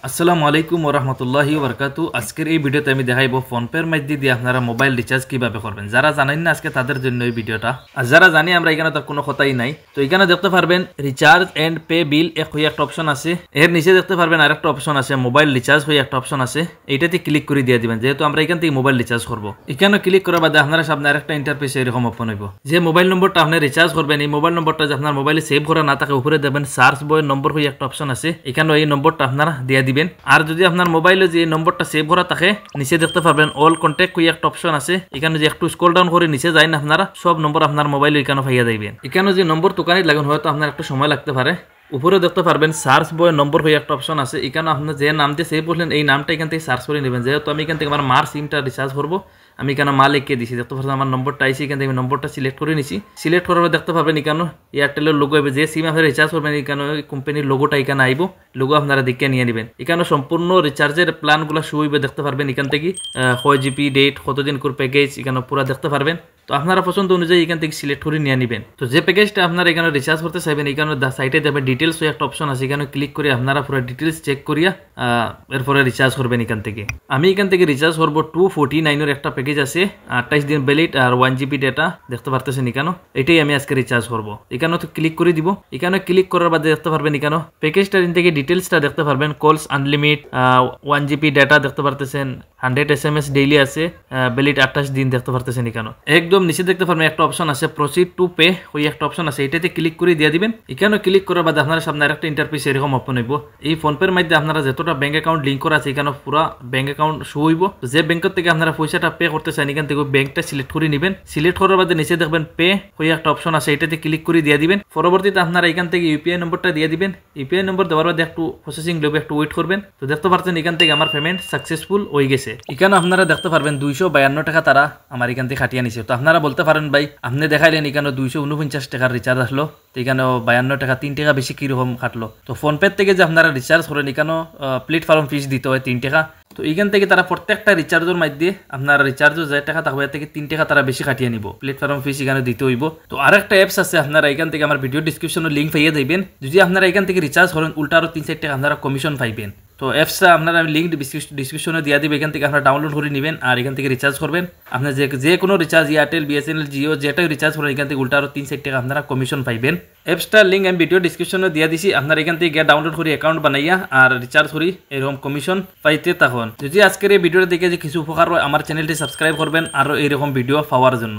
আসসালামু আলাইকুম ওরহমতুল্লাহি ওবরকাতু। আজকের এই ভিডিওতে আমি দেখাইব ফোনপের মাধ্যমে দিয়ে আপনারা মোবাইল রিচার্জ কিভাবে করবেন। যারা জানেন না আজকে তাদের জন্য এই ভিডিওটা, আর যারা জানি আমরা এখানে তার কোনো কথাই নাই। তো এখানে দেখতে পারবেন রিচার্জ এন্ড পে বিল একটা অপশন আছে, এর নিচে দেখতে পারবেন আরেকটা অপশন আছে মোবাইল রিচার্জ হয়ে একটা অপশন আছে, এইটাতে ক্লিক করে দিয়ে দিবেন। যেহেতু আমরা এখান থেকে মোবাইল রিচার্জ করবো, এখানে ক্লিক করার বাদে আপনারা সামনে আরেকটা ইন্টারফেস এরকম ওপেন হইব। যে মোবাইল নম্বরটা আপনি রিচার্জ করবেন এই মোবাইল নম্বরটা যে আপনার মোবাইলে সেভ করা না থাকে উপরে দেবেন সার্চ বয়ের নম্বর হয়ে একটা অপশন আছে, এখানে এই নম্বরটা আপনারা দিয়ে দিবেন। আর যদি আপনার মোবাইলে যে নম্বরটা সেভ করা থাকে নিচে দেখতে পাবেন অল কন্ট্যাক্ট কই একটা অপশন আছে, এখানে যে একটু স্ক্রল ডাউন করে নিচে যাই না আপনারা সব নম্বর আপনার মোবাইলে এখানে পাইয়া যাইবেন। এখানে যে নম্বর দোকানে লাগুন হয়তো আপনার একটু সময় লাগতে পারে। উপরে দেখতে পারবেন সার্চ বয় নম্বর হয়ে একটা অপশন আছে, এখানে আপনি যে নাম দিয়ে সেভ করলেন এই নামটা এখান থেকে সার্চ করে নেবেন। যেহেতু আমি এখান থেকে আমার মার সিমটা রিচার্জ করবো, আমি এখানে মা লিখে দিছি। দেখতে পাচ্ছেন আমার নম্বরটা আইসি, এখান থেকে আমি নম্বরটা সিলেক্ট করে নিছি। সিলেক্ট করার পর দেখতে পাবেন এখানে এয়ারটেলের লোগো হবে, যে সিম আপনারা রিচার্জ করবেন এখানে কোম্পানির লোগোটা এখানে আইব, লোগো আপনারা দেখে নিয়ে নেবেন। এখানে সম্পূর্ণ রিচার্জের প্ল্যানগুলো শো হইবে দেখতে পারবেন এখান থেকে, কয় জিবি ডেট কতদিন করে প্যাকেজ এখানে পুরো দেখতে পারবেন। তো আপনারা পছন্দ অনুযায়ী এখান থেকে সিলেক্ট করে নিয়ে নেবেন। তো যে প্যাকেজটা আপনারা এখানে রিচার্জ করতে চাইবেন এখানে সাইটে যাবে ডিটেলস হয়ে একটা অপশন আছে, এখানে ক্লিক করে আপনারা পুরো ডিটেলস চেক করিয়া এরপরে রিচার্জ করবেন এখান থেকে। আমি এখান থেকে রিচার্জ করবো 249 একটা প্যাকেজ আছে, 28 দিন ভ্যালিড আর 1 জিবি ডেটা দেখতে পারতেছেন এখানে, এটাই আমি আজকে রিচার্জ করবো। এখানে তো ক্লিক করে দিব। এখানে ক্লিক করার বাদে দেখতে পারবেন এখানে প্যাকেজটার থেকে ডিটেলসটা দেখতে পারবেন, কলস আনলিমিট 1 জিবি ডেটা দেখতে পারতেছেন, 100 SMS ডেইলি আছে, ভ্যালিড 28 দিন দেখতে পারতেছেন এখানে। একদম নিচে দেখতে পারবেন একটা অপশন আছে প্রসিড টু পে ওই একটা অপশন আছে, এটাতে ক্লিক করে দিয়ে দিবেন। এখানে ক্লিক করার বাদে আপনার সামনে আরেকটা ইন্টারফেস এরকম ওপেন হইব। এই ফোনপের মাধ্যমে আপনারা যতটা ব্যাংক অ্যাকাউন্ট লিঙ্ক করা আছে এখানে পুরো ব্যাংক অ্যাকাউন্ট শো হইব। যে ব্যাংকের থেকে আপনারা পয়সাটা পে করতে চান এখান থেকে ব্যাংকটা সিলেক্ট করে নেবেন। সিলেক্ট করার বাদে নিচে দেখবেন পে ওই একটা অপশন আছে, এটাতে ক্লিক করে দিয়ে দিবেন। পরবর্তীতে আপনারা এখান থেকে ইউপিআই নম্বরটা দিয়ে দিবেন। ইউপিআই নম্বর দেওয়ার বাদে একটু প্রসেসিং নেবে, একটু ওয়েট করবেন। তো দেখতে পাচ্ছেন এখান থেকে আমার পেমেন্ট সাকসেসফুল হয়ে গেছে। এখানে আপনারা দেখতে পারবেন 252 টাকা তারা আমার এখান থেকে খাটিয়ে নিছে। তো আপনারা বলতে পারেন ভাই আপনি দেখাইলেন এখানে 249 টাকার রিচার্জ আসলো, তো এখানে 52 টাকা 3 টাকা বেশি কিরকম খাটলো। তো ফোনপে থেকে যে আপনারা রিচার্জ করেন এখানে প্ল্যাটফর্ম ফিস দিতে হয় 3 টাকা। তো এখান থেকে তারা প্রত্যেকটা রিচার্জের মাধ্যমে আপনার রিচার্জও যে টাকা থাকবে এর থেকে 3 টাকা তারা বেশি কাটিয়ে নিব, প্ল্যাটফর্ম ফিস এখানে দিতে হইব। তো আরেকটা অ্যাপস আছে, আপনারা এখান থেকে আমার ভিডিও ডিসক্রিপশনে লিঙ্ক পাইয়ে যাইবেন। যদি আপনারা এখান থেকে রিচার্জ করেন উল্টা আরও 3-4 টাকা আপনারা কমিশন পাইবেন। তো অ্যাপসটা আপনারা আমি লিঙ্ক ডিসক্রিপশনে দিয়ে দিব, এখান থেকে আপনারা ডাউনলোড করে নেবেন আর এখান থেকে রিচার্জ করবেন। আপনার যে কোনো রিচার্জ এয়ারটেল, বিএসএনএল, জিও যেটাই রিচার্জ করেন এখান থেকে উল্টা আরও 3-4 টাকা আপনারা কমিশন পাইবেন। অ্যাপসটার লিঙ্ক আমি ভিডিও ডিসক্রিপশনে দিয়ে দিছি, আপনারা এখান থেকে ডাউনলোড করে অ্যাকাউন্ট বানাইয়া আর রিচার্জ করি এরকম কমিশন পাইতে থাকুন। যদি আজকের এই ভিডিওটা দেখে যে কিছু উপকার হয় আমার চ্যানেলটি সাবস্ক্রাইব করবেন আরও এইরকম ভিডিও পাওয়ার জন্য।